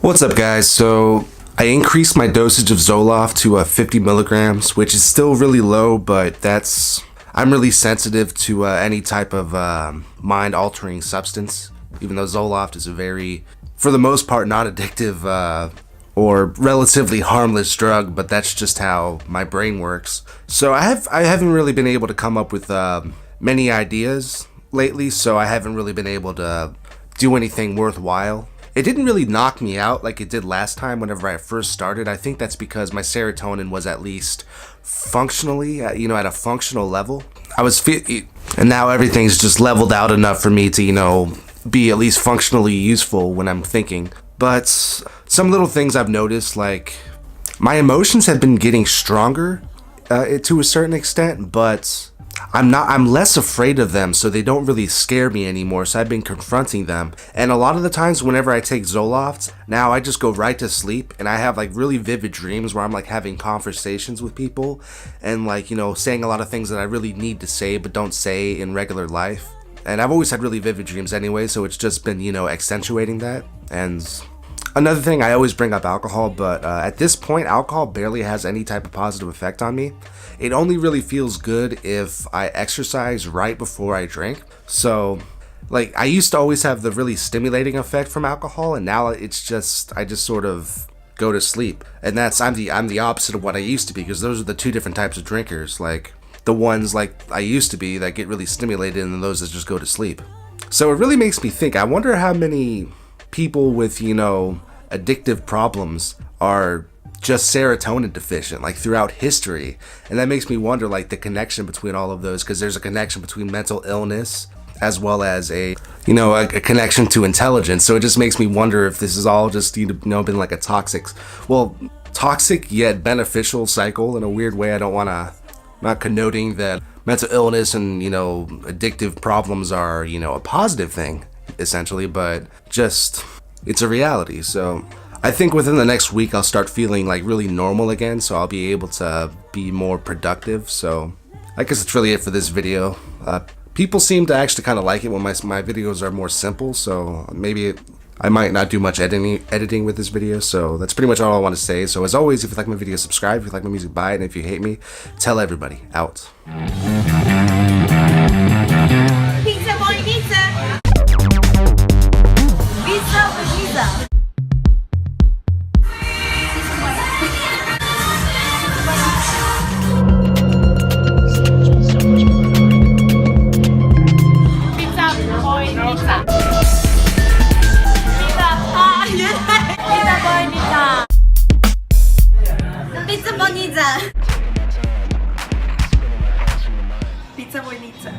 What's up, guys? So I increased my dosage of Zoloft to 50 milligrams, which is still really low, but I'm really sensitive to any type of mind-altering substance, even though Zoloft is a very, for the most part, non-addictive or relatively harmless drug, but that's just how my brain works. So I haven't really been able to come up with many ideas lately, so I haven't really been able to do anything worthwhile. It didn't really knock me out like it did last time whenever I first started. I think that's because my serotonin was at least functionally, at a functional level. And now everything's just leveled out enough for me to, be at least functionally useful when I'm thinking. But some little things I've noticed, like my emotions have been getting stronger to a certain extent, but I'm less afraid of them, so they don't really scare me anymore, so I've been confronting them. And a lot of the times whenever I take Zoloft, now I just go right to sleep, and I have like really vivid dreams where I'm like having conversations with people and like, saying a lot of things that I really need to say but don't say in regular life. And I've always had really vivid dreams anyway, so it's just been, accentuating that. And another thing, I always bring up alcohol, but at this point, alcohol barely has any type of positive effect on me. It only really feels good if I exercise right before I drink. So, I used to always have the really stimulating effect from alcohol, and now I just sort of go to sleep. And I'm the opposite of what I used to be, because those are the two different types of drinkers. Like, the ones like I used to be that get really stimulated, and those that just go to sleep. So it really makes me think, I wonder how many people with, addictive problems are just serotonin deficient, like throughout history. And that makes me wonder, like, the connection between all of those, because there's a connection between mental illness as well as a connection to intelligence. So it just makes me wonder if this is all just, been like a toxic yet beneficial cycle in a weird way. I'm not connoting that mental illness and, addictive problems are, a positive thing, essentially, but just, it's a reality. So I think within the next week I'll start feeling like really normal again, so I'll be able to be more productive. So I guess that's really it for this video. People seem to actually kind of like it when my videos are more simple, so maybe I might not do much editing with this video. So that's pretty much all I want to say. So as always, if you like my video, subscribe. If you like my music, buy it. And if you hate me, tell everybody. Out. Pizza boy, pizza. Pizza boy, pizza. Pizza bonita. Pizza bonita.